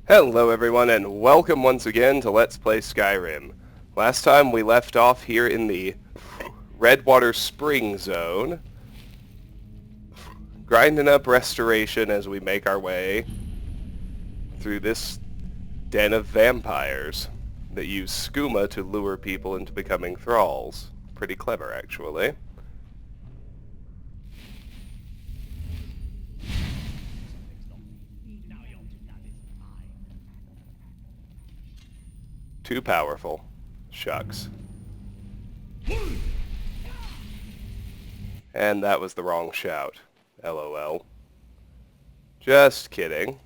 Hello everyone and welcome once again to Let's Play Skyrim. Last time we left off here in the Redwater Spring Zone, grinding up restoration as we make our way through this den of vampires that use skooma to lure people into becoming thralls. Pretty clever, actually. Too powerful. Shucks. And that was the wrong shout. LOL. Just kidding.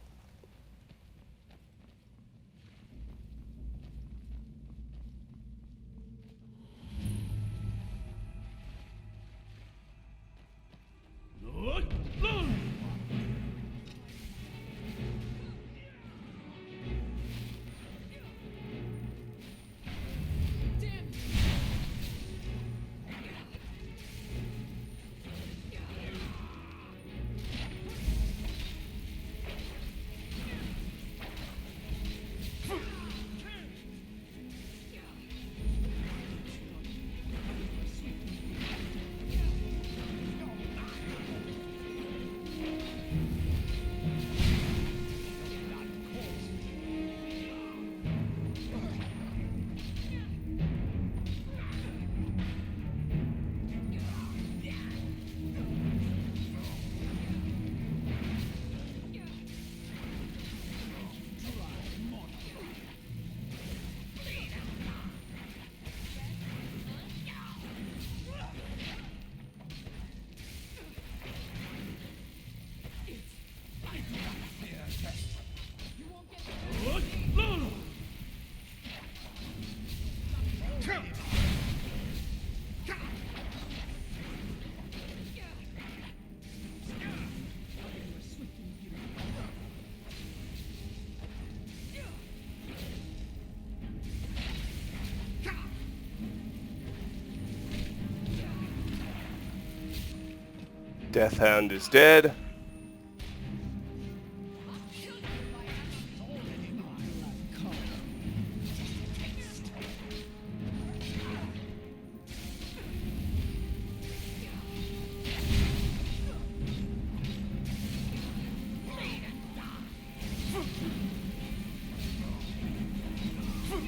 Deathhound is dead.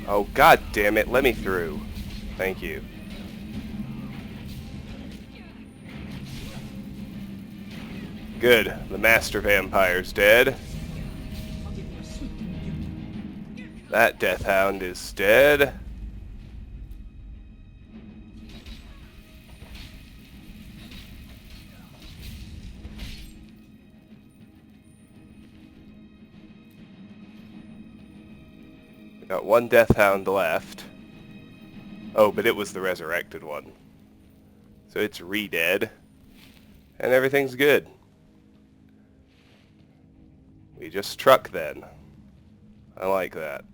Oh, god damn it, let me through. Thank you. Good, the master vampire's dead. That deathhound is dead. We got one deathhound left. Oh, but it was the resurrected one. So it's re-dead. And everything's good. We just truck then. I like that.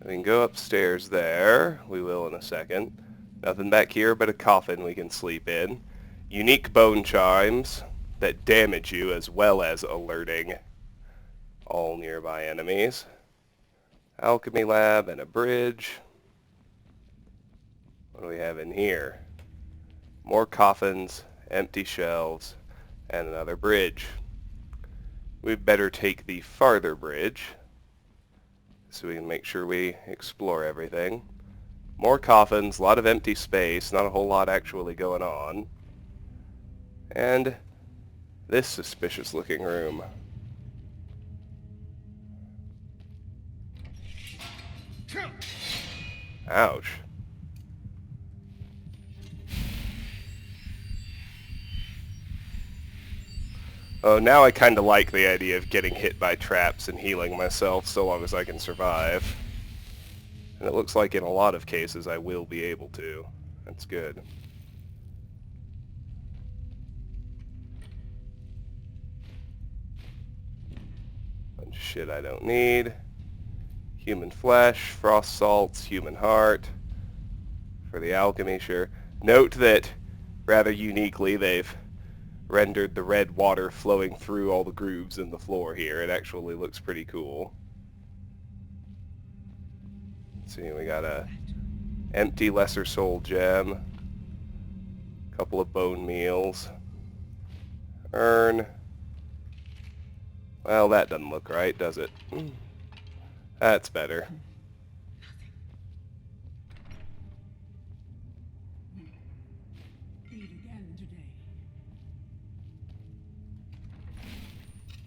We can go upstairs there. We will in a second. Nothing back here but a coffin we can sleep in. Unique bone chimes that damage you as well as alerting all nearby enemies. Alchemy lab and a bridge. What do we have in here? More coffins, empty shelves, and another bridge. We'd better take the farther bridge so we can make sure we explore everything. More coffins, a lot of empty space, not a whole lot actually going on. And this suspicious looking room. Ouch. Oh, now I kind of like the idea of getting hit by traps and healing myself so long as I can survive. And it looks like in a lot of cases I will be able to. That's good. Bunch of shit I don't need. Human flesh, frost salts, human heart. For the alchemy, sure. Note that, rather uniquely, they've rendered the red water flowing through all the grooves in the floor here. It actually looks pretty cool. Let's see, we got a empty lesser soul gem, a couple of bone meals, urn. Well, that doesn't look right, does it? That's better.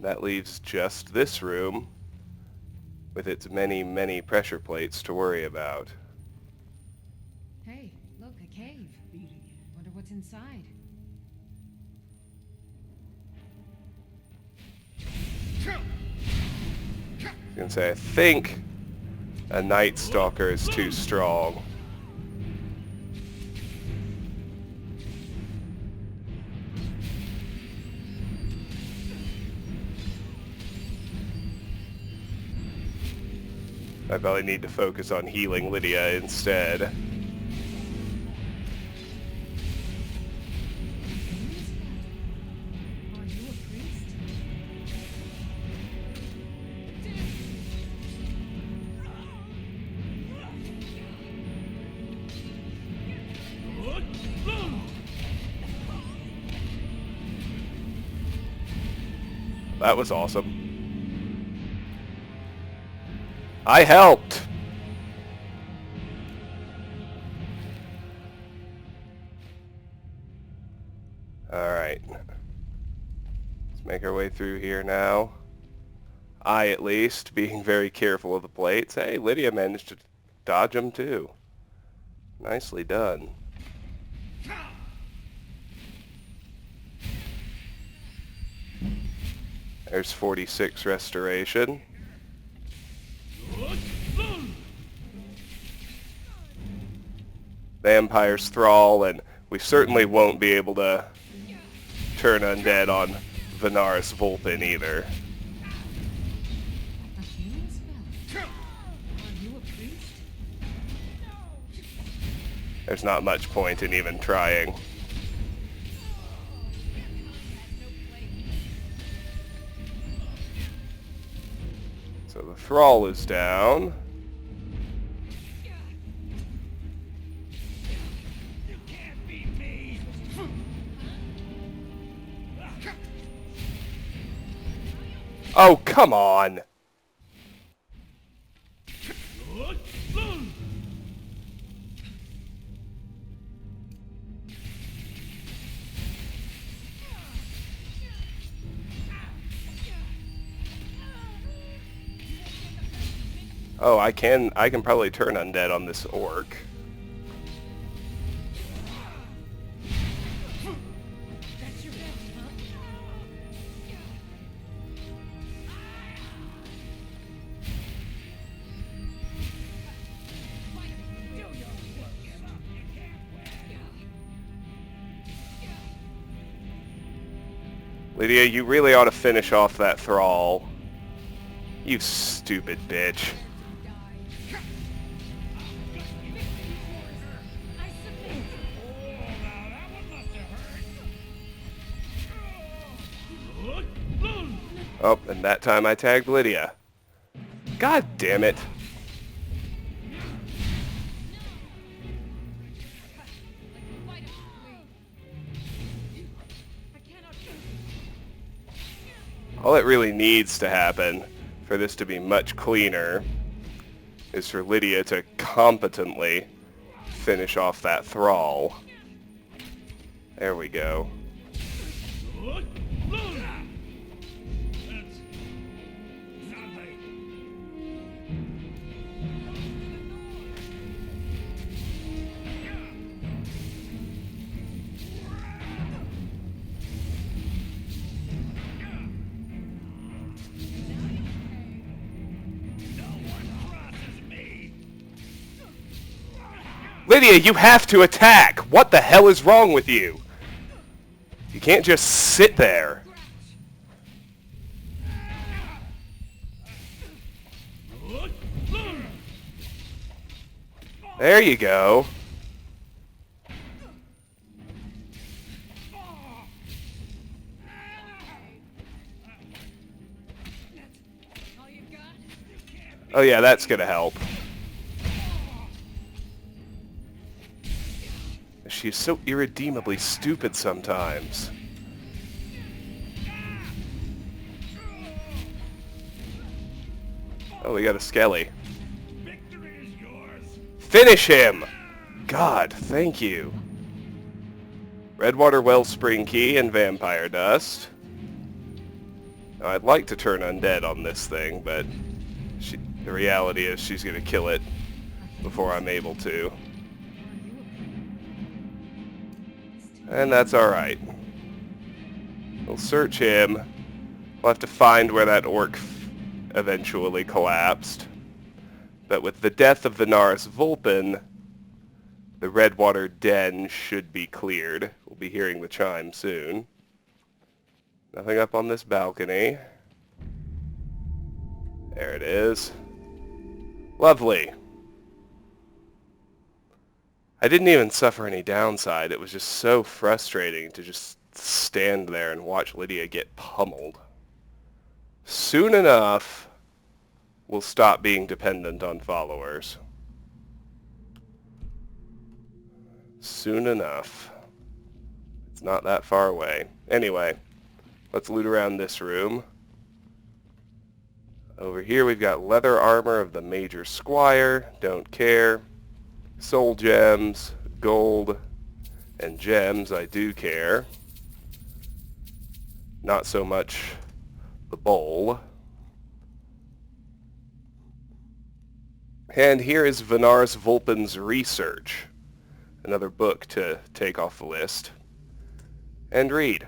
That leaves just this room with its many, many pressure plates to worry about. Hey, look, a cave. Wonder what's inside. I was gonna say, I think a Night Stalker is too strong. I probably need to focus on healing Lydia instead. Are you a priest? That was awesome. I helped! Alright. Let's make our way through here now. I, at least, being very careful of the plates. Hey, Lydia managed to dodge them too. Nicely done. There's 46 restoration. Vampire's Thrall, and we certainly won't be able to turn undead on Venaris Vulpin either. A healing spell. Are you a priest? There's not much point in even trying. So the Thrall is down. Oh, come on! Oh, I can probably turn undead on this orc. That's your best, huh? Lydia, you really ought to finish off that Thrall. You stupid bitch. Oh, and that time I tagged Lydia. God damn it. All that really needs to happen for this to be much cleaner is for Lydia to competently finish off that Thrall. There we go. Lydia, you have to attack! What the hell is wrong with you? You can't just sit there. There you go. Oh yeah, that's gonna help. She is so irredeemably stupid sometimes. Oh, we got a Skelly. Victory is yours. Finish him! God, thank you. Redwater Wellspring Key and Vampire Dust. Now, I'd like to turn undead on this thing, but the reality is she's going to kill it before I'm able to. And that's alright. We'll search him. We'll have to find where that orc eventually collapsed. But with the death of Venaris Vulpin, the Redwater Den should be cleared. We'll be hearing the chime soon. Nothing up on this balcony. There it is. Lovely. I didn't even suffer any downside. It was just so frustrating to just stand there and watch Lydia get pummeled. Soon enough, we'll stop being dependent on followers. Soon enough. It's not that far away. Anyway, let's loot around this room. Over here we've got leather armor of the Major Squire. Don't care. Soul gems, gold, and gems. I do care. Not so much the bowl. And here is Venaris Vulpin's Research. Another book to take off the list. And read.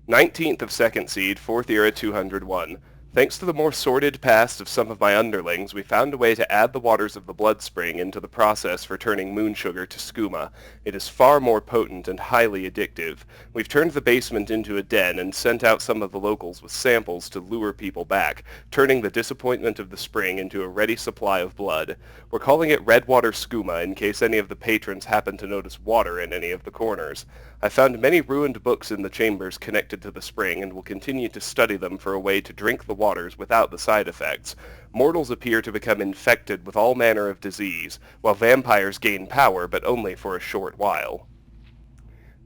19th of Second Seed, 4th Era 201. Thanks to the more sordid past of some of my underlings, we found a way to add the waters of the blood spring into the process for turning moon sugar to skooma. It is far more potent and highly addictive. We've turned the basement into a den and sent out some of the locals with samples to lure people back, turning the disappointment of the spring into a ready supply of blood. We're calling it Redwater Skooma in case any of the patrons happen to notice water in any of the corners. I found many ruined books in the chambers connected to the spring and will continue to study them for a way to drink the waters without the side effects. Mortals appear to become infected with all manner of disease, while vampires gain power, but only for a short while.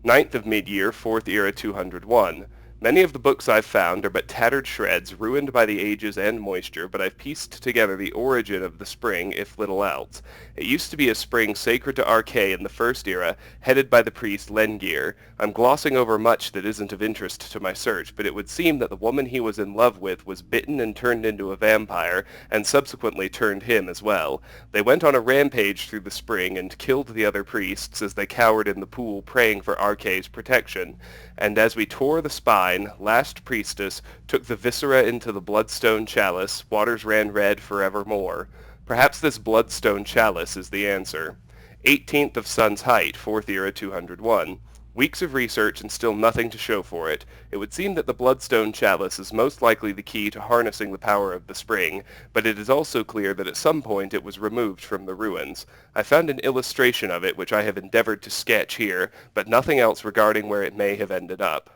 9th of Mid-Year, 4th Era 201. Many of the books I've found are but tattered shreds, ruined by the ages and moisture, but I've pieced together the origin of the spring, if little else. It used to be a spring sacred to Arkay in the First Era, headed by the priest Lengir. I'm glossing over much that isn't of interest to my search, but it would seem that the woman he was in love with was bitten and turned into a vampire, and subsequently turned him as well. They went on a rampage through the spring and killed the other priests as they cowered in the pool praying for Arkay's protection. And as we tore the spine, last priestess took the viscera into the bloodstone chalice, waters ran red forevermore. Perhaps this bloodstone chalice is the answer. 18th of Sun's Height, 4th Era 201. Weeks of research and still nothing to show for it. It would seem that the bloodstone chalice is most likely the key to harnessing the power of the spring, but it is also clear that at some point it was removed from the ruins. I found an illustration of it which I have endeavored to sketch here, but nothing else regarding where it may have ended up.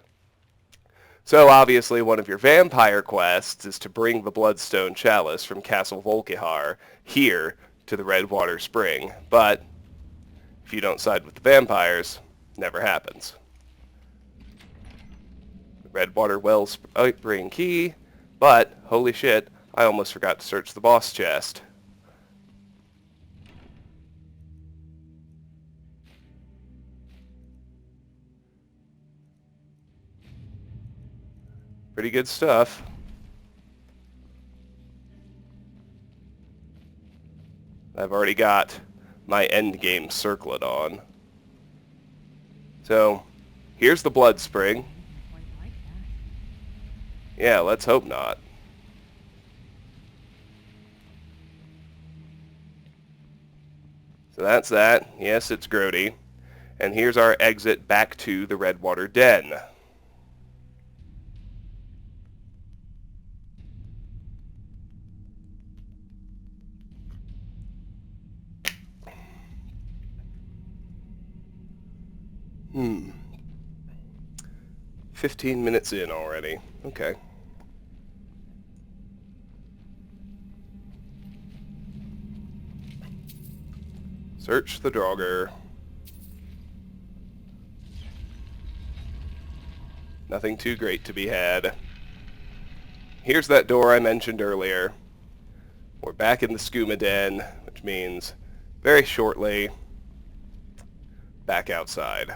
So obviously one of your vampire quests is to bring the bloodstone chalice from Castle Volkihar here to the Redwater Spring, but if you don't side with the vampires, never happens. Redwater Wellspring Key, but holy shit, I almost forgot to search the boss chest. Pretty good stuff. I've already got my endgame circlet on. So, here's the blood spring. Quite like that. Yeah, let's hope not. So that's that. Yes, it's grody. And here's our exit back to the Redwater Den. Hmm. 15 minutes in already. Okay. Search the Draugr. Nothing too great to be had. Here's that door I mentioned earlier. We're back in the skooma den, which means very shortly back outside.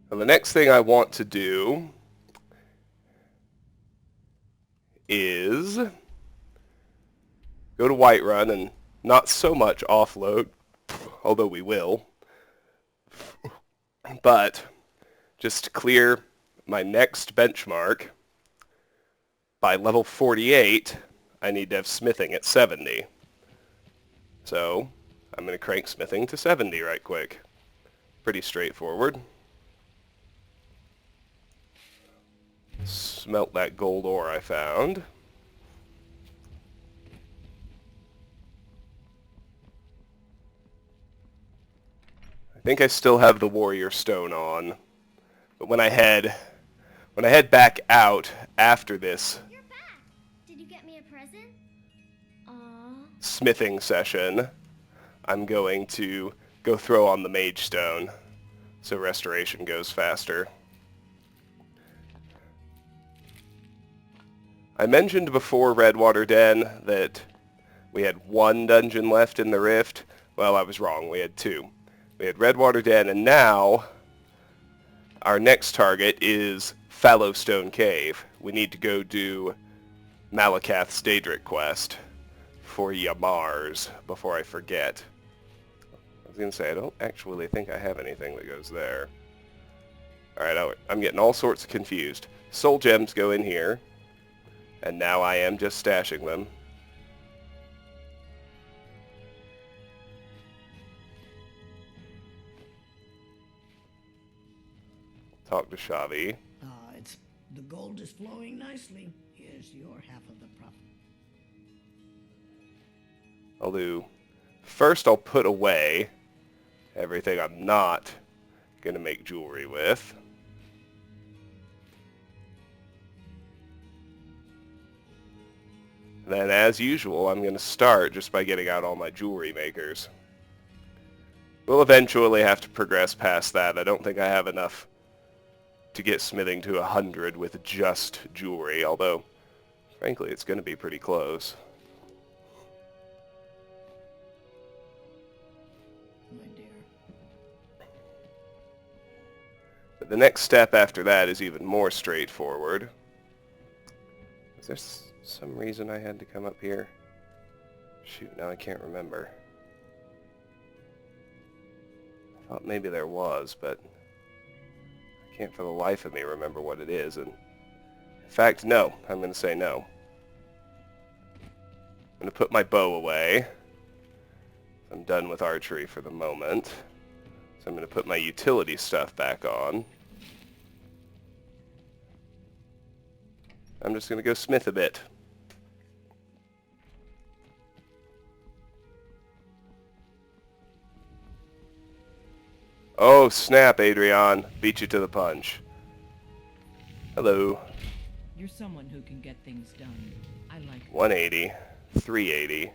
Well, the next thing I want to do is go to Whiterun and not so much offload, although we will, but just clear my next benchmark. By level 48, I need to have smithing at 70. So I'm going to crank smithing to 70 right quick. Pretty straightforward. Smelt that gold ore I found. I think I still have the warrior stone on, but when I head back out after this You're back. Did you get me a present? Aww. smithing session, I'm going to go throw on the mage stone so restoration goes faster. I mentioned before Redwater Den that we had one dungeon left in the Rift. Well, I was wrong. We had two. We had Redwater Den, and now our next target is Fallowstone Cave. We need to go do Malakath's Daedric quest for Yamars before I forget. I was going to say, I don't actually think I have anything that goes there. Alright, I'm getting all sorts of confused. Soul gems go in here. And now I am just stashing them. Talk to Shavi. The gold is flowing nicely. Here's your half of the profit. First I'll put away everything I'm not going to make jewelry with. Then, as usual, I'm going to start just by getting out all my jewelry makers. We'll eventually have to progress past that. I don't think I have enough to get smithing to 100 with just jewelry, although, frankly, it's going to be pretty close. My dear. But the next step after that is even more straightforward. Is there some reason I had to come up here? Shoot, now I can't remember. I thought maybe there was, but I can't for the life of me remember what it is. And in fact, no. I'm going to say no. I'm going to put my bow away. I'm done with archery for the moment. So I'm going to put my utility stuff back on. I'm just going to go smith a bit. Oh, snap, Adrian. Beat you to the punch. Hello. You're someone who can get things done. I like that. 180. 380.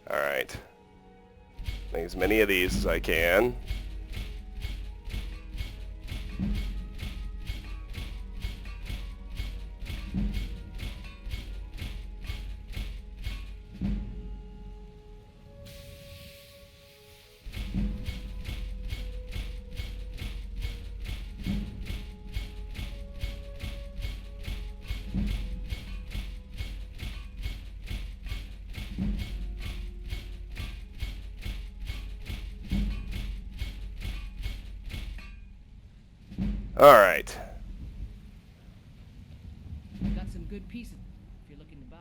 Alright. Make as many of these as I can. Alright. Got some good pieces if you're looking to buy.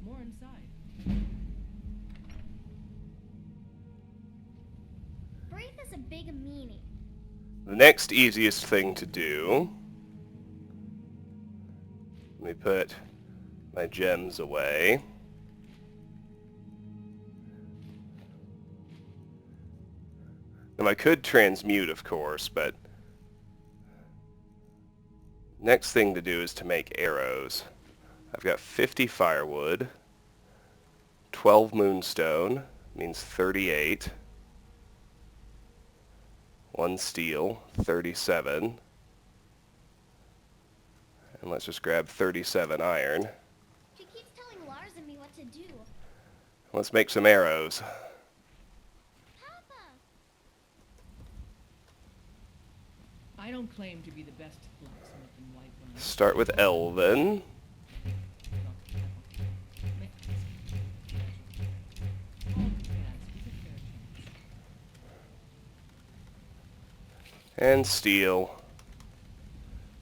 More inside. Brave is a big meaning. The next easiest thing to do... Let me put my gems away. Now I could transmute, of course, but Next thing to do is to make arrows. I've got 50 firewood, 12 moonstone, means 38, 1 steel, 37, and let's just grab 37 iron. She keeps telling Lars and me what to do. Let's make some arrows. Papa! I don't claim to be the best blacksmith in Whiterun. Start with Elven. And steel.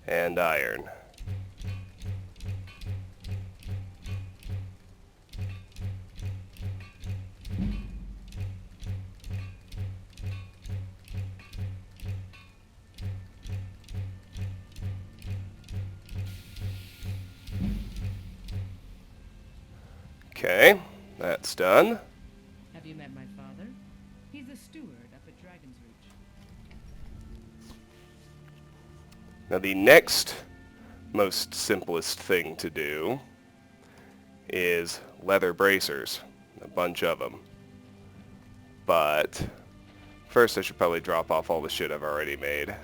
And iron. Okay, that's done. Have you met my father? He's a steward up at Dragon's Reach. Now the next most simplest thing to do is leather bracers. A bunch of them. But first I should probably drop off all the shit I've already made.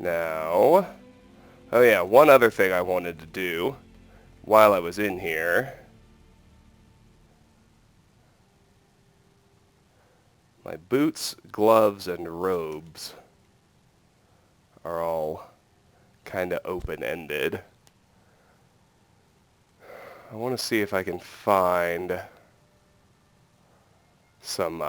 Now, oh yeah, one other thing I wanted to do while I was in here. My boots, gloves, and robes are all kind of open-ended. I want to see if I can find some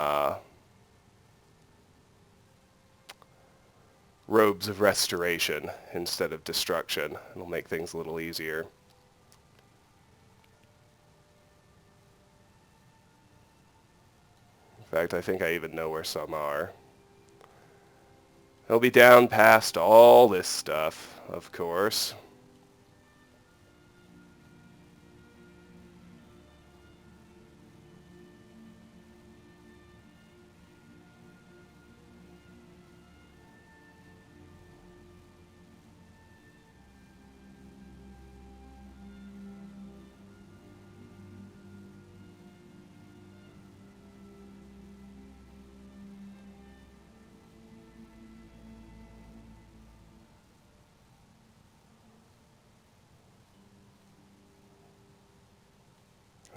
robes of restoration instead of destruction. It'll make things a little easier. In fact, I think I even know where some are. They'll be down past all this stuff, of course.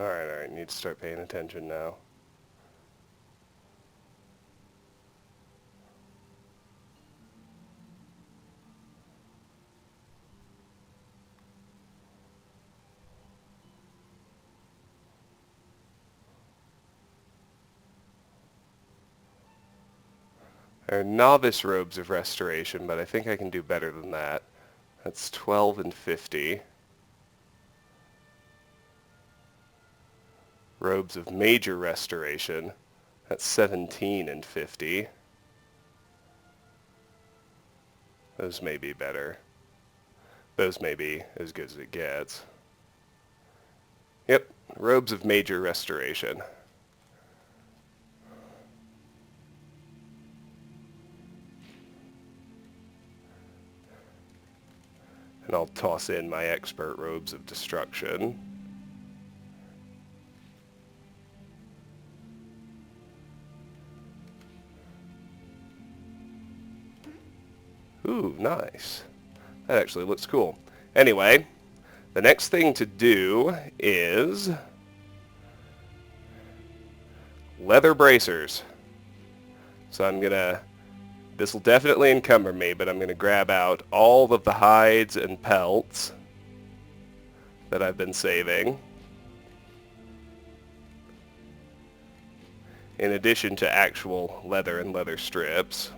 Alright, need to start paying attention now. There are novice robes of restoration, but I think I can do better than that. That's 12 and 50. Robes of major restoration. That's 17 and 50. Those may be better. Those may be as good as it gets. Yep, robes of major restoration. And I'll toss in my expert robes of destruction. Ooh, nice. That actually looks cool. Anyway, the next thing to do is leather bracers. So I'm gonna, this will definitely encumber me, but I'm gonna grab out all of the hides and pelts that I've been saving, in addition to actual leather and leather strips.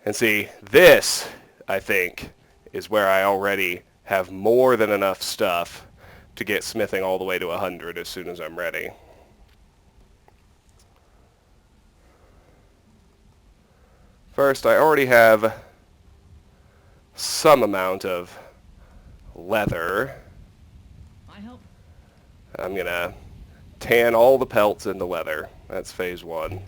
And see, this, I think, is where I already have more than enough stuff to get smithing all the way to 100 as soon as I'm ready. First, I already have some amount of leather. I help. I'm going to tan all the pelts into leather. That's phase 1.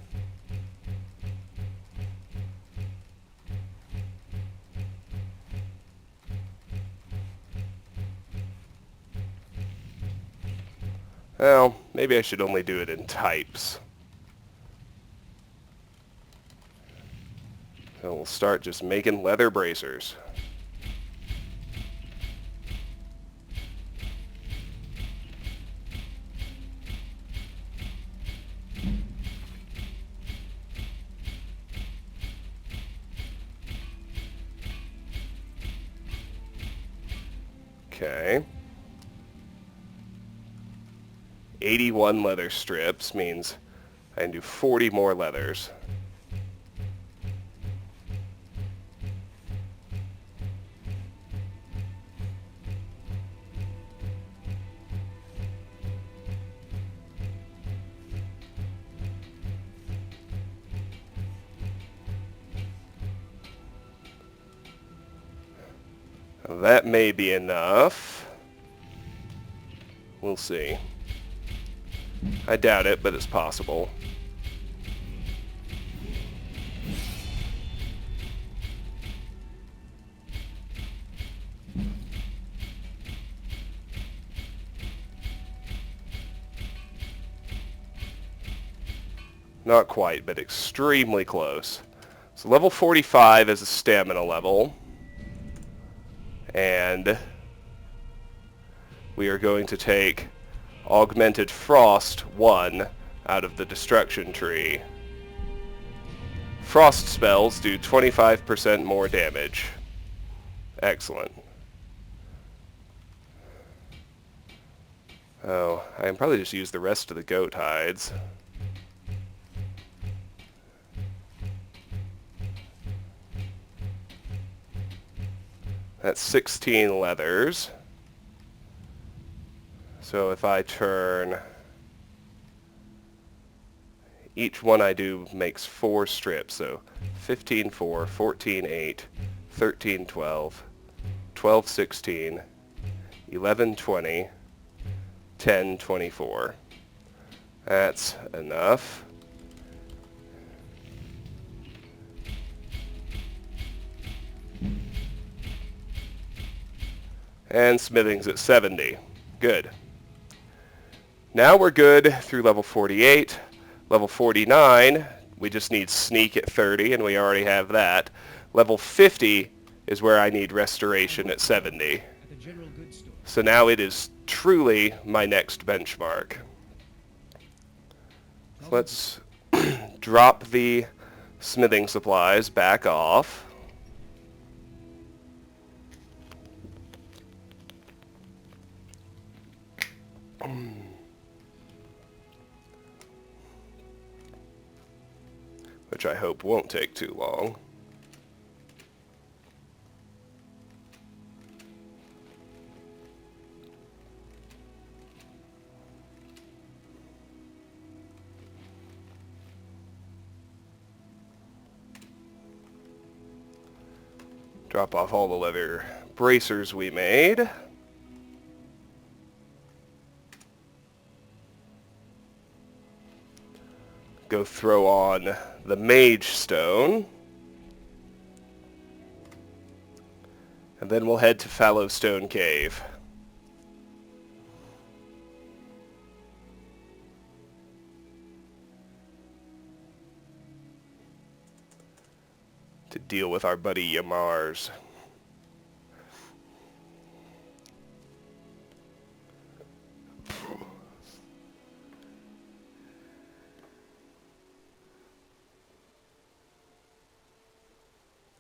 Well, maybe I should only do it in types. So we'll start just making leather bracers. Okay. 81 leather strips means I can do 40 more leathers. That may be enough. We'll see. I doubt it, but it's possible. Not quite, but extremely close. So level 45 is a stamina level. And we are going to take Augmented Frost 1 out of the Destruction Tree. Frost spells do 25% more damage. Excellent. Oh, I can probably just use the rest of the goat hides. That's 16 leathers. So if I turn, each one I do makes 4 strips. So 15, 4, 14, 8, 13, 12, 12, 16, 11, 20, 10, 24. That's enough. And smithing's at 70. Good. Now we're good through level 48. Level 49, we just need sneak at 30, and we already have that. Level 50 is where I need restoration at 70. At the general goods store. So now it is truly my next benchmark. So let's drop the smithing supplies back off. Which I hope won't take too long. Drop off all the leather bracers we made. Go throw on the Mage Stone. And then we'll head to Fallowstone Cave. To deal with our buddy Yamars.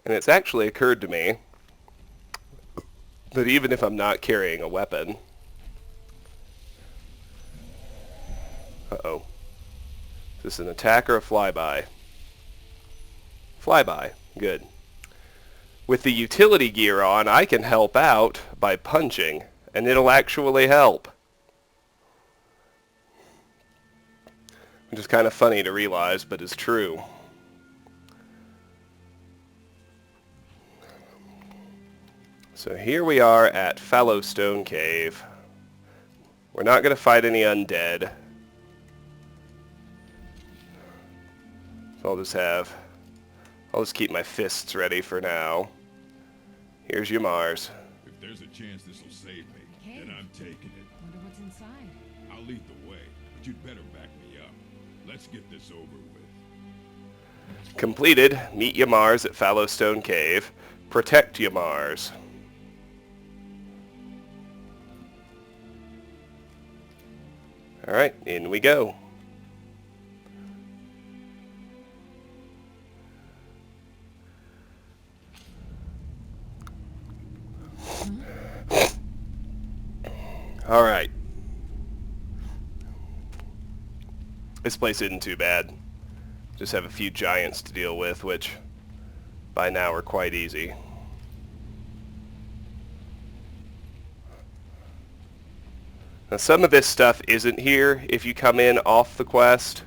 And it's actually occurred to me that even if I'm not carrying a weapon... Uh-oh. Is this an attack or a flyby? Flyby. Good. With the utility gear on, I can help out by punching, and it'll actually help. Which is kind of funny to realize, but is true. So here we are at Fallowstone Cave. We're not going to fight any undead. So I'll just keep my fists ready for now. Here's your Mars. If there's a chance this will save me, Okay. then I'm taking it. Wonder what's inside. I'll lead the way, but you'd better back me up. Let's get this over with. Completed. Meet your Mars at Fallowstone Cave. Protect your Mars. Alright, in we go. Alright. This place isn't too bad. Just have a few giants to deal with, which by now are quite easy. Now some of this stuff isn't here if you come in off the quest,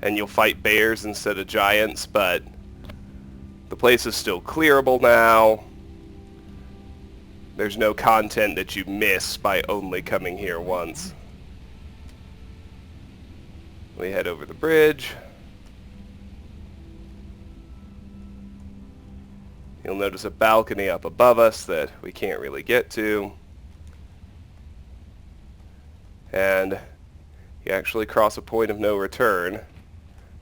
and you'll fight bears instead of giants, but the place is still clearable now. There's no content that you miss by only coming here once. We head over the bridge. You'll notice a balcony up above us that we can't really get to. And you actually cross a point of no return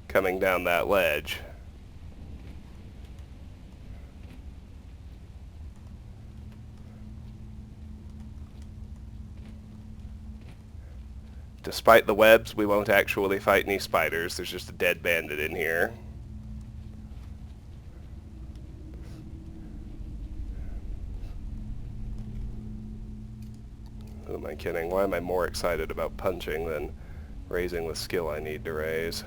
coming down that ledge. Despite the webs, we won't actually fight any spiders. There's just a dead bandit in here. Who am I kidding? Why am I more excited about punching than raising the skill I need to raise?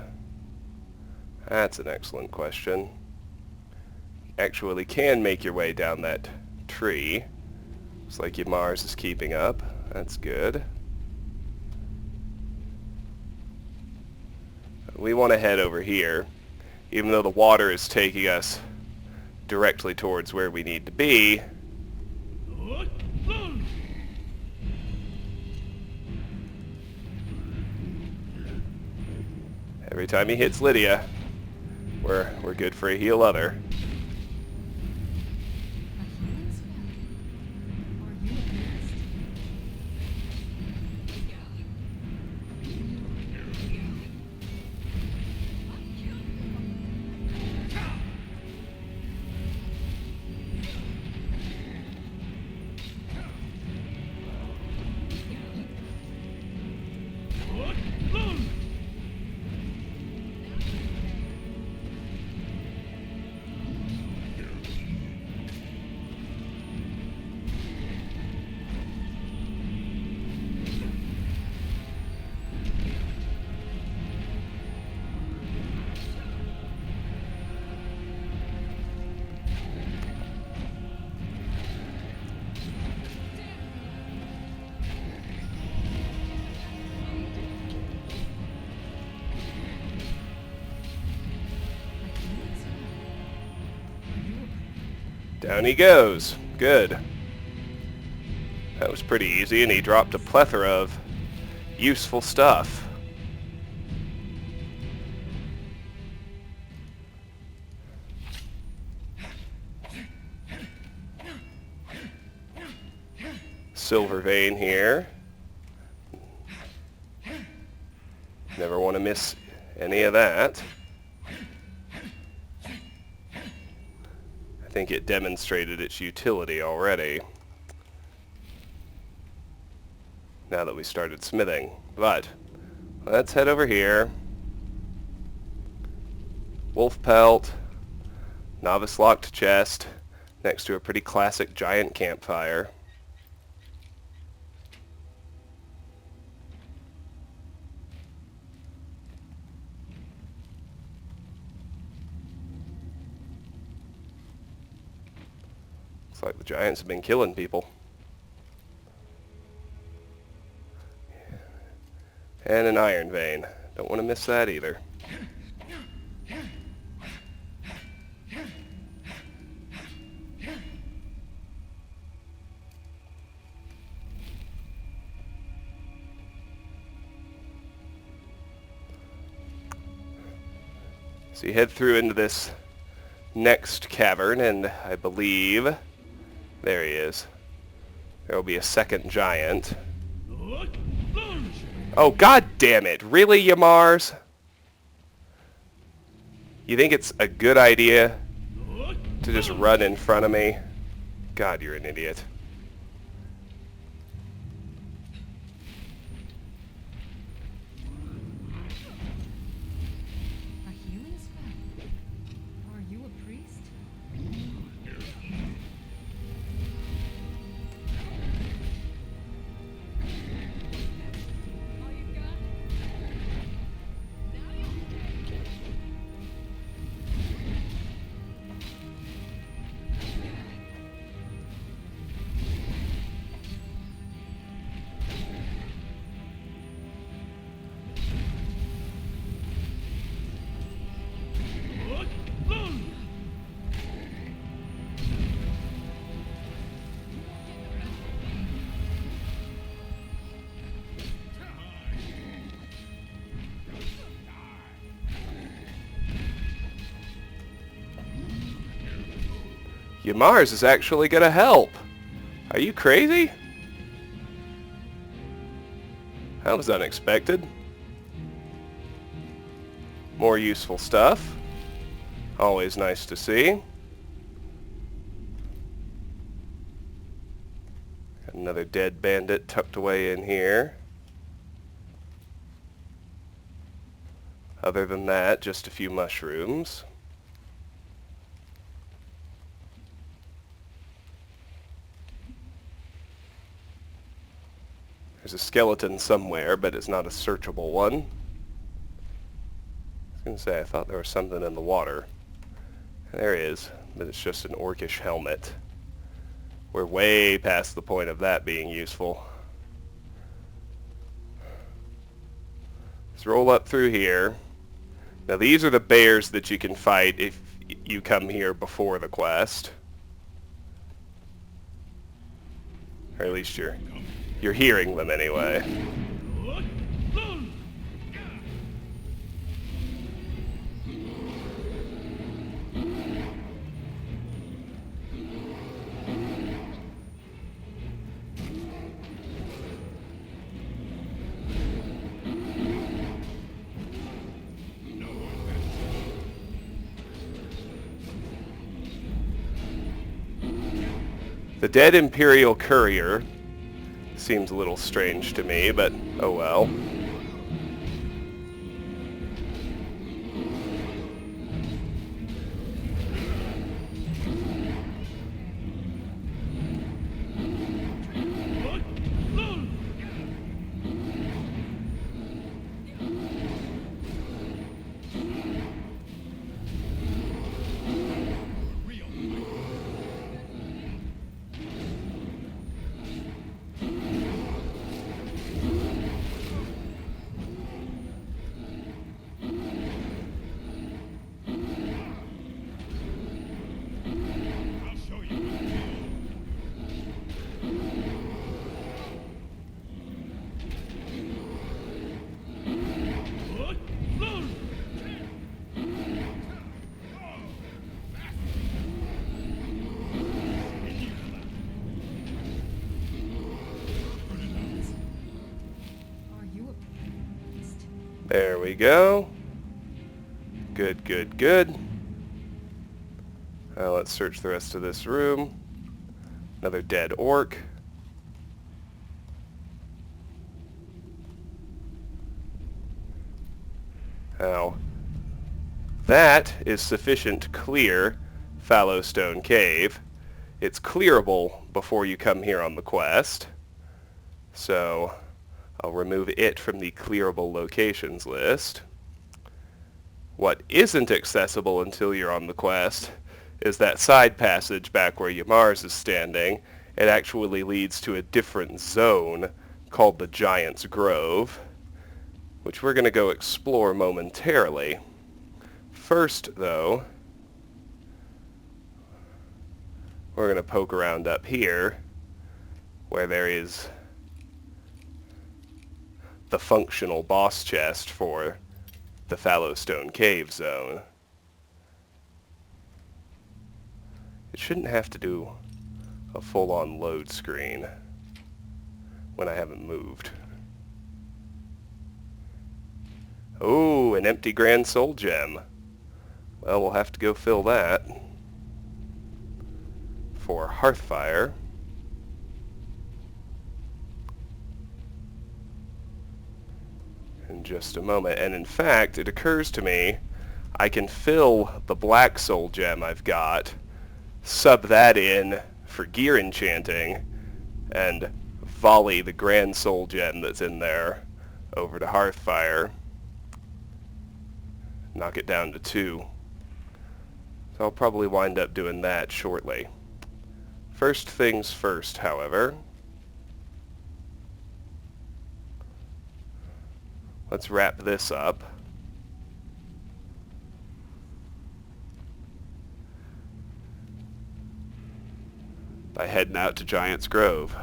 That's an excellent question. Actually can make your way down that tree. Looks like your Mars is keeping up. That's good. We want to head over here, even though the water is taking us directly towards where we need to be. Every time he hits Lydia, we're good for a heal other. A healing spell? Or you a beast? Down he goes. Good. That was pretty easy, and he dropped a plethora of useful stuff. Silver vein here. Never want to miss any of that. I think it demonstrated its utility already now that we started smithing. But let's head over here. Wolf pelt, novice locked chest, next to a pretty classic giant campfire. Looks like the giants have been killing people. And an iron vein. Don't want to miss that either. So you head through into this next cavern, and I believe... There he is. There will be a second giant. Oh, god damn it! Really, Yamars? You think it's a good idea to just run in front of me? God, you're an idiot. A healing spell? Are you a priest? All you got? Now you Yamars is actually gonna help. Are you crazy? That was unexpected. More useful stuff. Always nice to see. Another dead bandit tucked away in here. Other than that, just a few mushrooms. There's a skeleton somewhere, but it's not a searchable one. I was going to say, I thought there was something in the water. There is, but it's just an orcish helmet. We're way past the point of that being useful. Let's roll up through here. Now these are the bears that you can fight if you come here before the quest. Or at least you're hearing them anyway. The dead Imperial courier seems a little strange to me, but oh well. There we go. Good, good, good. Now let's search the rest of this room. Another dead orc. Now, that is sufficient to clear Fallowstone Cave. It's clearable before you come here on the quest. So I'll remove it from the clearable locations list. What isn't accessible until you're on the quest is that side passage back where Yamars is standing. It actually leads to a different zone called the Giant's Grove, which we're going to go explore momentarily. First, though, we're going to poke around up here, where there is the functional boss chest for the Fallowstone Cave zone. It shouldn't have to do a full-on load screen when I haven't moved. Oh, an empty Grand Soul Gem. Well, we'll have to go fill that for Hearthfire. In just a moment. And in fact, it occurs to me I can fill the Black Soul Gem I've got, sub that in for gear enchanting, and volley the Grand Soul Gem that's in there over to Hearthfire. Knock it down to 2. So I'll probably wind up doing that shortly. First things first, however, let's wrap this up. By heading out to Giant's Grove.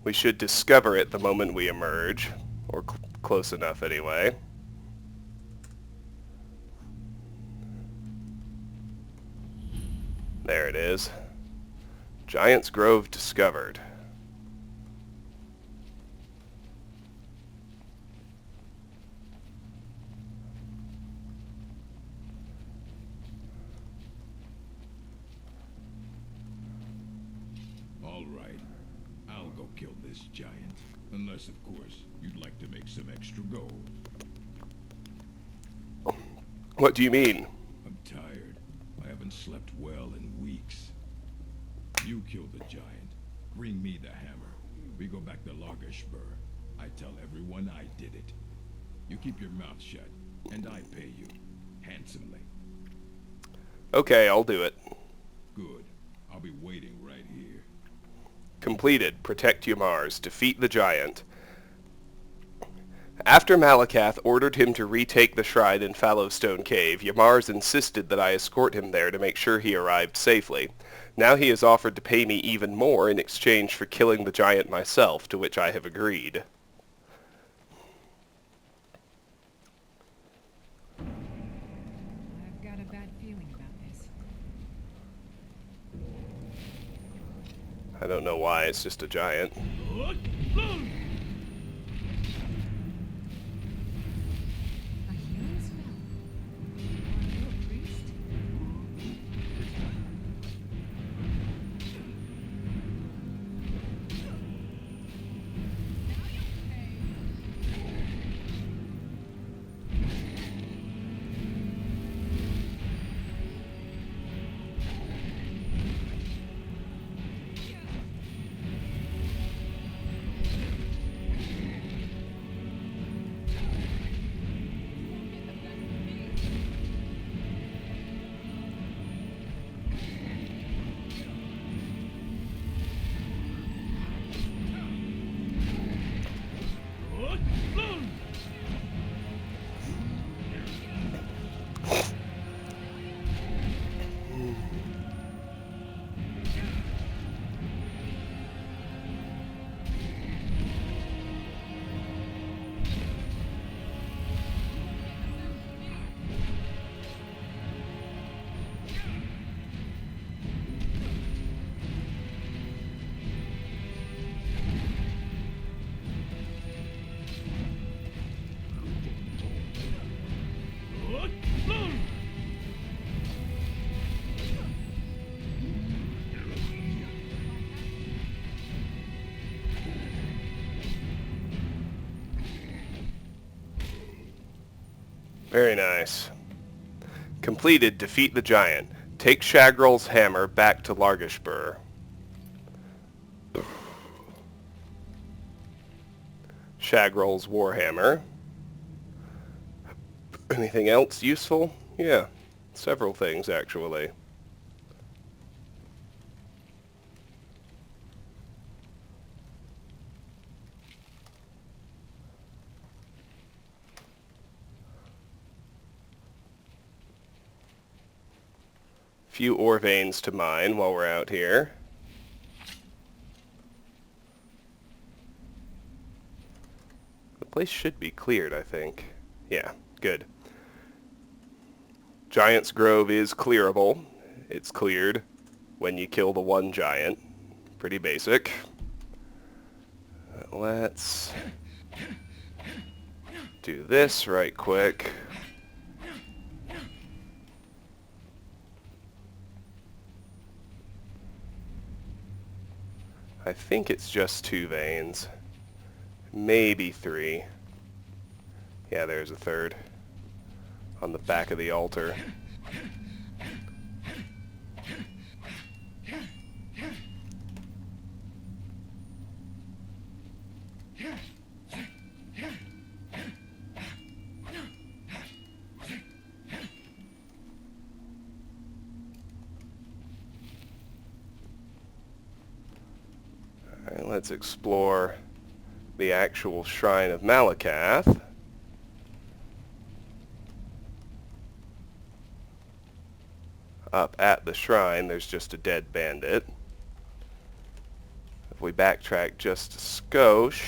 We should discover it the moment we emerge, or close enough anyway. There it is. Giant's Grove discovered. All right. I'll go kill this giant. Unless, of course, you'd like to make some extra gold. What do you mean? I'm tired. I haven't slept well in weeks. You kill the giant. Bring me the hammer. We go back to Lagershbur. I tell everyone I did it. You keep your mouth shut, and I pay you. Handsomely. Okay, I'll do it. Good. I'll be waiting right here. Completed. Protect Ymars. Defeat the giant. After Malakath ordered him to retake the shrine in Fallowstone Cave, Ymars insisted that I escort him there to make sure he arrived safely. Now he has offered to pay me even more in exchange for killing the giant myself, to which I have agreed. I've got a bad feeling about this. I don't know why, it's just a giant. A healing spell? Are you a priest? Very nice. Completed. Defeat the giant. Take Shagrol's hammer back to Largashbur. Shagrol's warhammer. Anything else useful? Yeah, several things actually. few ore veins to mine while we're out here. The place should be cleared, I think. Yeah, good. Giant's Grove is clearable. It's cleared when you kill the one giant. Pretty basic. Let's do this right quick. I think it's just 2 veins. Maybe 3. Yeah, there's a third. On the back of the altar. Alright, let's explore the actual Shrine of Malakath. Up at the shrine, there's just a dead bandit. If we backtrack just a skosh,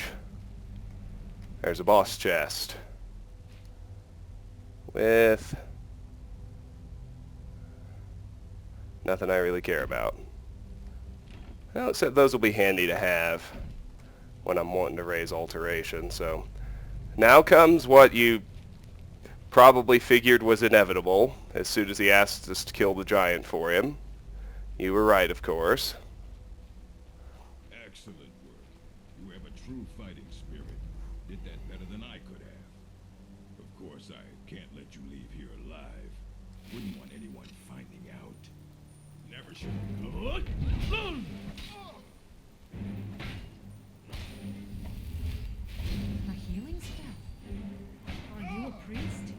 there's a boss chest with nothing I really care about. Well, except those will be handy to have when I'm wanting to raise alteration. So now comes what you probably figured was inevitable as soon as he asked us to kill the giant for him. You were right, of course. Excellent work. You have a true fighting spirit. Did that better than I could have. Of course, I can't let you leave here alive. Wouldn't want anyone finding out. Never should have come. A healing spell. Are you a priest?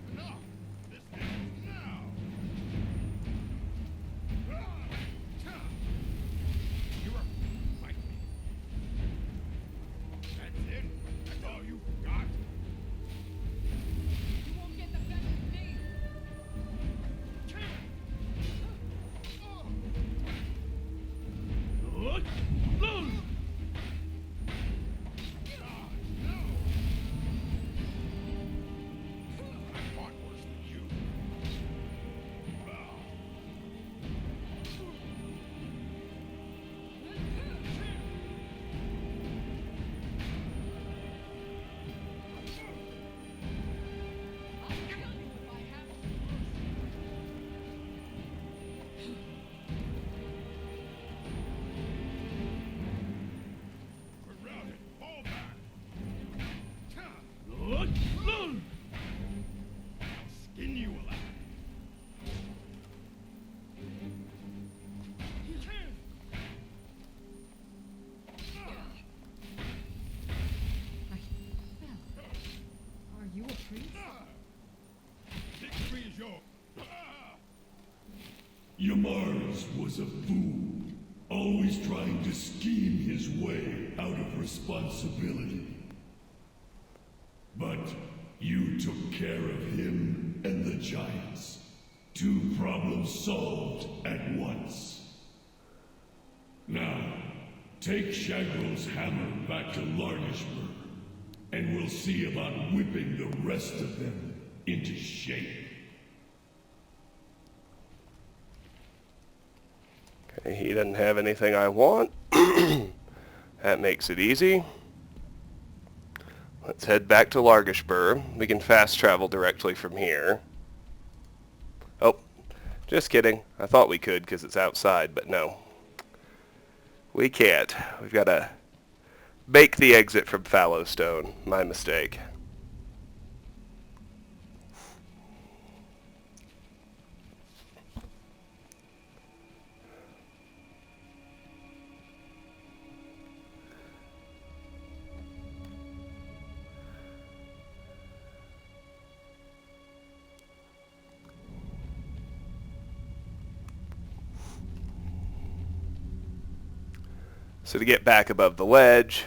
Yamars was a fool, always trying to scheme his way out of responsibility. But you took care of him and the giants. 2 problems solved at once. Now, take Shagrel's hammer back to Largishburg, and we'll see about whipping the rest of them into shape. Okay, he doesn't have anything I want. That makes it easy. Let's head back to Largishburg. We can fast travel directly from here. Oh, just kidding. I thought we could because it's outside, but no. We can't. We've got to bake the exit from Fallowstone. My mistake. So to get back above the ledge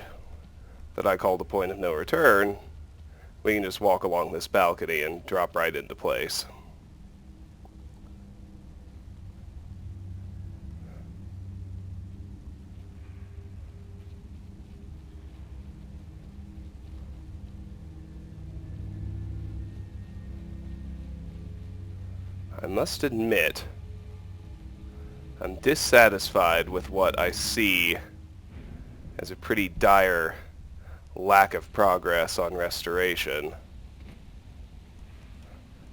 that I call the point of no return, we can just walk along this balcony and drop right into place. must admit, I'm dissatisfied with what I see as a pretty dire lack of progress on restoration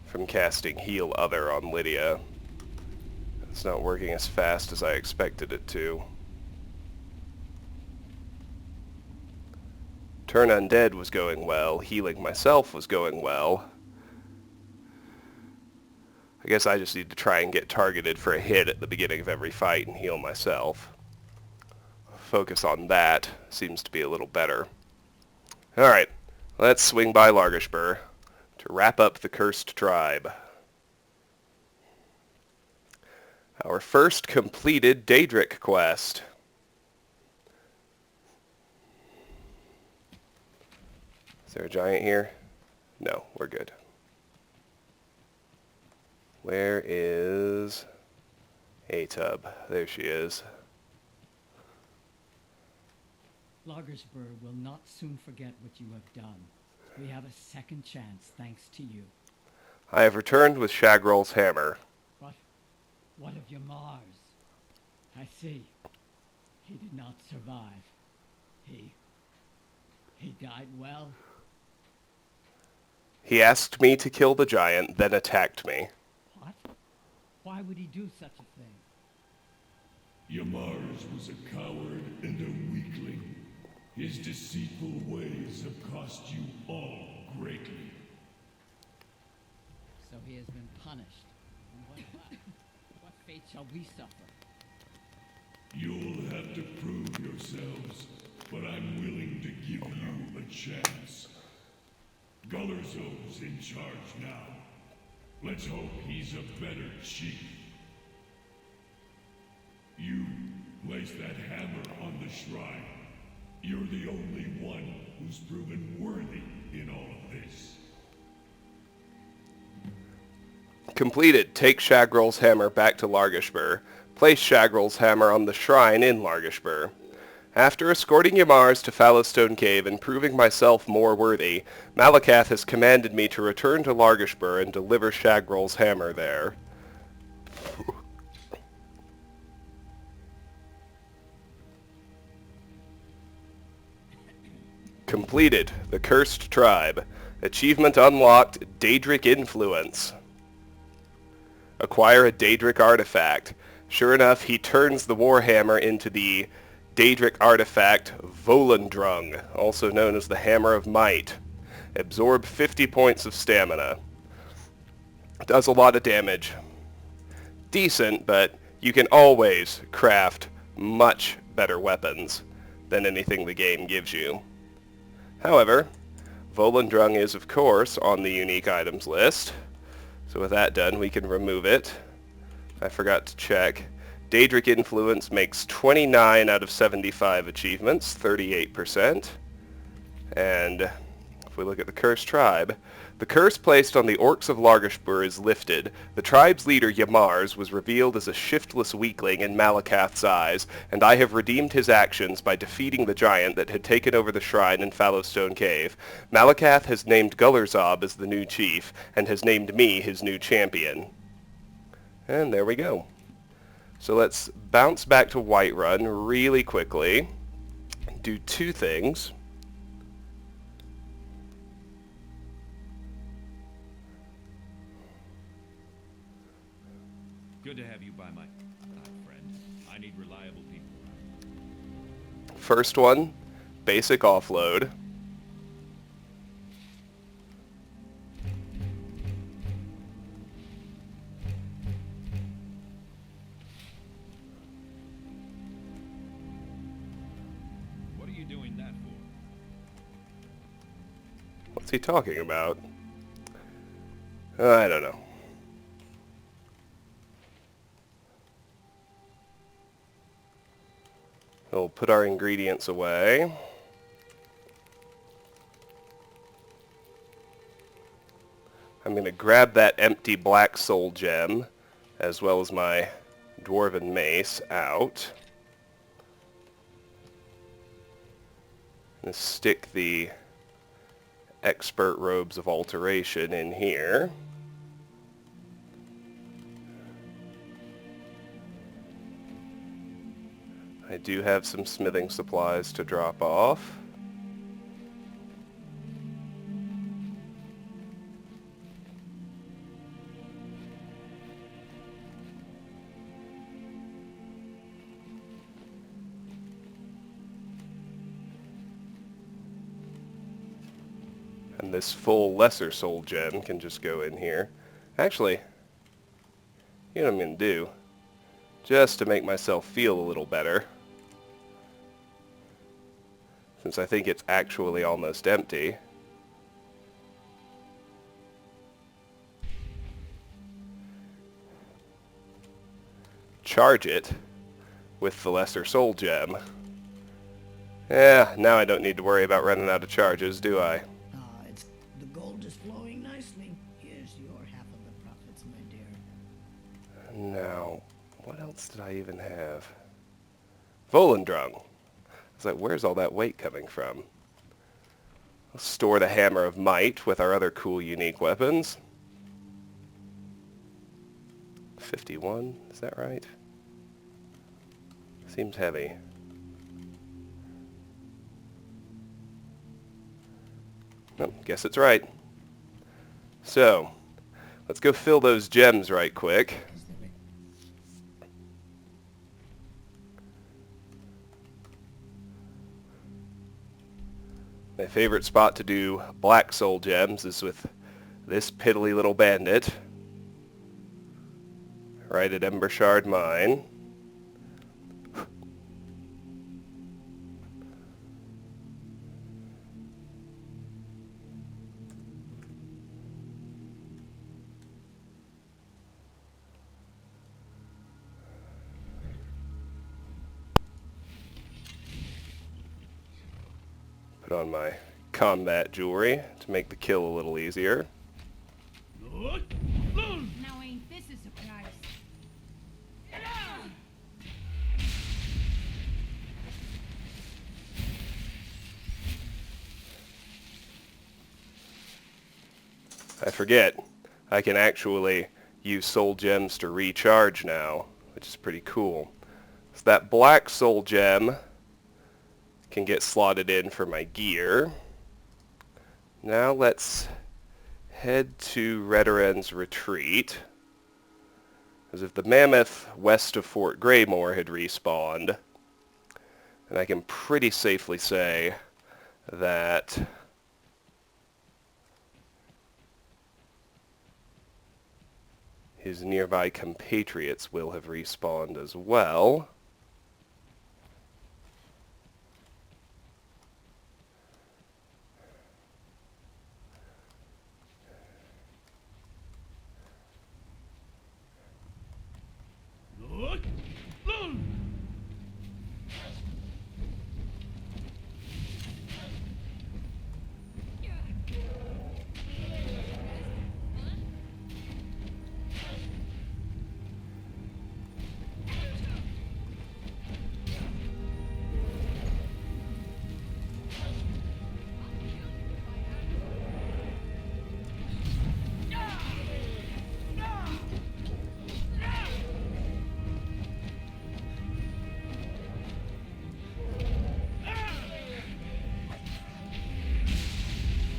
from casting Heal Other on Lydia. It's not working as fast as I expected it to. Turn Undead was going well, healing myself was going well. I guess I just need to try and get targeted for a hit at the beginning of every fight and heal myself. Focus on that seems to be a little better. Alright, let's swing by Largashbur to wrap up the Cursed Tribe. Our first completed Daedric quest. Is there a giant here? No, we're good. Where is Atub? There she is. Lagersburg will not soon forget what you have done. We have a second chance thanks to you. I have returned with Shagrol's hammer. But what of your Mars? I see. He did not survive. He died well. He asked me to kill the giant, then attacked me. What? Why would he do such a thing? Yamars was a coward and a weakling. His deceitful ways have cost you all greatly. So he has been punished. And what fate shall we suffer? You'll have to prove yourselves, but I'm willing to give you a chance. Gullerzob's in charge now. Let's hope he's a better chief. You place that hammer on the shrine. You're the only one who's proven worthy in all of this. Completed. Take Shagrol's hammer back to Largashbur. Place Shagrol's hammer on the shrine in Largashbur. After escorting Yamars to Fallowstone Cave and proving myself more worthy, Malakath has commanded me to return to Largashbur and deliver Shagrol's hammer there. Completed. The Cursed Tribe. Achievement unlocked. Daedric Influence. Acquire a Daedric artifact. Sure enough, he turns the Warhammer into the Daedric artifact Volendrung, also known as the Hammer of Might. Absorb 50 points of stamina. Does a lot of damage. Decent, but you can always craft much better weapons than anything the game gives you. However, Volendrung is, of course, on the unique items list. So with that done, we can remove it. I forgot to check. Daedric Influence makes 29 out of 75 achievements, 38%. And if we look at the Cursed Tribe, the curse placed on the Orcs of Largashbur is lifted. The tribe's leader, Yamars, was revealed as a shiftless weakling in Malakath's eyes, and I have redeemed his actions by defeating the giant that had taken over the shrine in Fallowstone Cave. Malakath has named Gullerzob as the new chief, and has named me his new champion. And there we go. So let's bounce back to Whiterun really quickly. Do two things. Good to have you by my side, friend. I need reliable people around. First one, basic offload. What are you doing that for? What's he talking about? I don't know. We'll put our ingredients away. I'm going to grab that empty black soul gem, as well as my dwarven mace, out. I'm going to stick the expert robes of alteration in here. I do have some smithing supplies to drop off. And this full lesser soul gem can just go in here. Actually, you know what I'm going to do? Just to make myself feel a little better, since I think it's actually almost empty. Charge it with the lesser soul gem. Yeah, now I don't need to worry about running out of charges, do I? The gold is flowing nicely. Here's your half of the profits, my dear. Now, what else did I even have? Volendrung. I was like, where's all that weight coming from? Let's store the Hammer of Might with our other cool unique weapons. 51, is that right? Seems heavy. Nope, guess it's right. So, let's go fill those gems right quick. My favorite spot to do black soul gems is with this piddly little bandit right at Embershard Mine. Put on my combat jewelry to make the kill a little easier. Now ain't this a surprise? I forget, I can actually use soul gems to recharge now, which is pretty cool. So that black soul gem can get slotted in for my gear. Now let's head to Redoran's Retreat. Because if the mammoth west of Fort Greymore had respawned, then I can pretty safely say that his nearby compatriots will have respawned as well.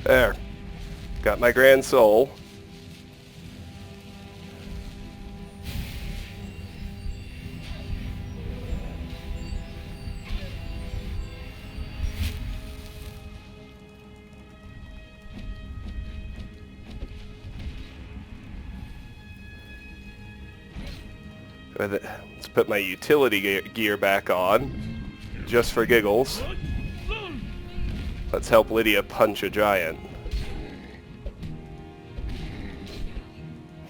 There. Got my grand soul. Let's put my utility gear back on, just for giggles. Let's help Lydia punch a giant.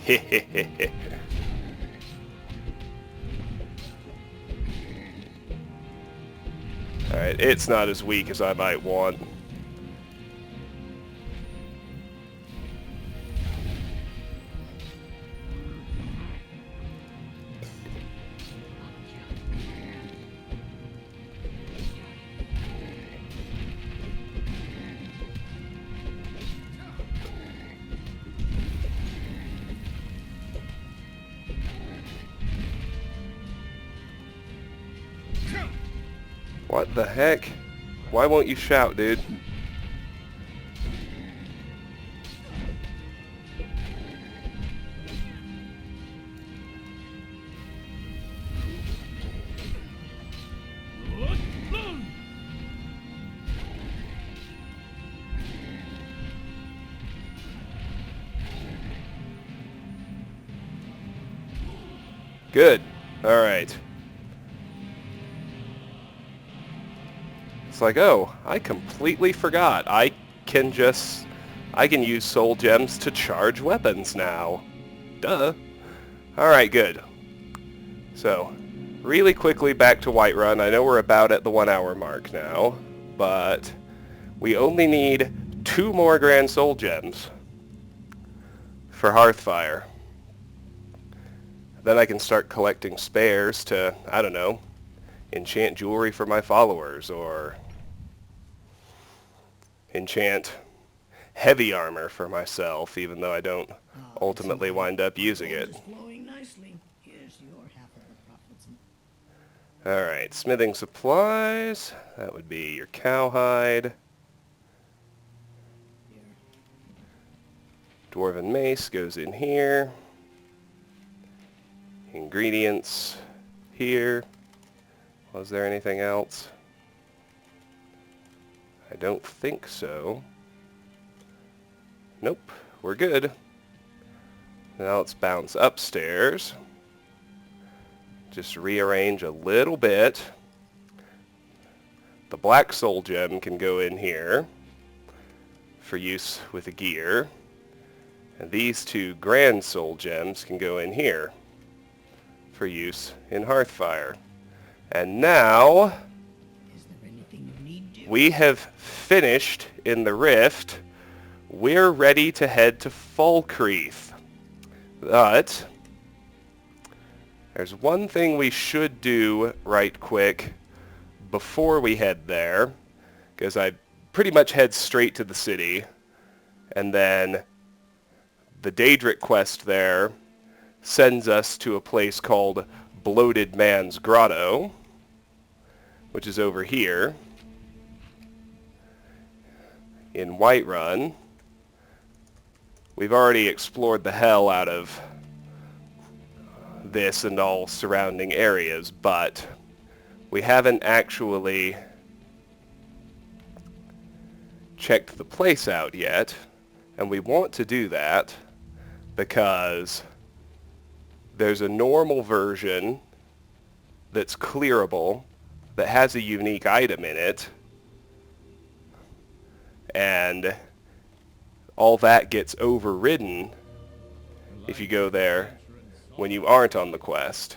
Hehehehe. Alright, it's not as weak as I might want. What the heck? Why won't you shout, dude? Good. Alright. It's like, oh, I completely forgot. I can use soul gems to charge weapons now. Duh. Alright, good. So, really quickly back to Whiterun. I know we're about at the 1 hour mark now, but we only need 2 more grand soul gems for Hearthfire. Then I can start collecting spares to, I don't know, enchant jewelry for my followers, or enchant heavy armor for myself, even though I don't ultimately wind up using it. Flowing nicely. Here's your half of the profits. Alright, smithing supplies. That would be your cowhide. Dwarven mace goes in here. Ingredients here. Was there anything else? I don't think so. Nope, we're good. Now let's bounce upstairs. Just rearrange a little bit. The black soul gem can go in here for use with the gear. And these 2 grand soul gems can go in here for use in Hearthfire. And now Is there anything you need, dear? we have finished in the Rift. We're ready to head to Falkreath. But there's one thing we should do right quick before we head there, because I pretty much head straight to the city, and then the Daedric quest there sends us to a place called Bloated Man's Grotto, which is over here in Whiterun. We've already explored the hell out of this and all surrounding areas, but we haven't actually checked the place out yet, and we want to do that because there's a normal version that's clearable that has a unique item in it, and all that gets overridden if you go there when you aren't on the quest.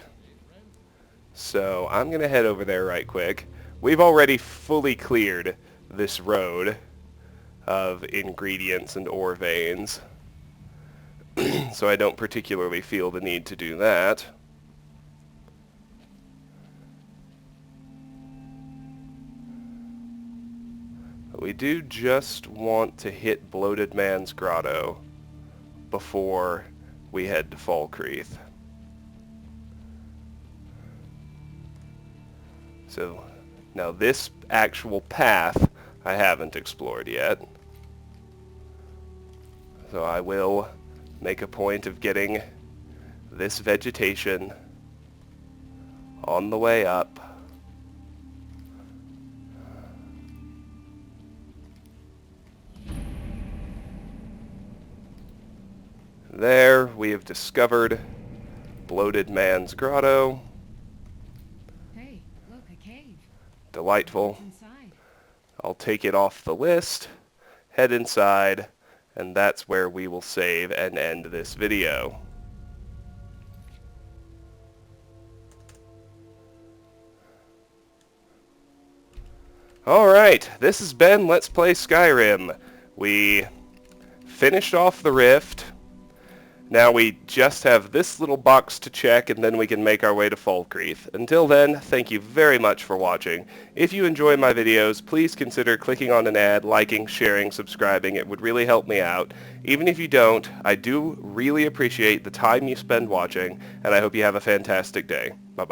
So I'm going to head over there right quick. We've already fully cleared this road of ingredients and ore veins, so I don't particularly feel the need to do that. But we do just want to hit Bloated Man's Grotto before we head to Falkreath. So now this actual path I haven't explored yet. So I will make a point of getting this vegetation on the way up. There we have discovered Bloated Man's Grotto. Hey, look, a cave. Delightful. It's inside. I'll take it off the list, head inside, and that's where we will save and end this video. Alright, this has been Let's Play Skyrim. We finished off the Rift. Now we just have this little box to check, and then we can make our way to Falkreath. Until then, thank you very much for watching. If you enjoy my videos, please consider clicking on an ad, liking, sharing, subscribing. It would really help me out. Even if you don't, I do really appreciate the time you spend watching, and I hope you have a fantastic day. Bye-bye.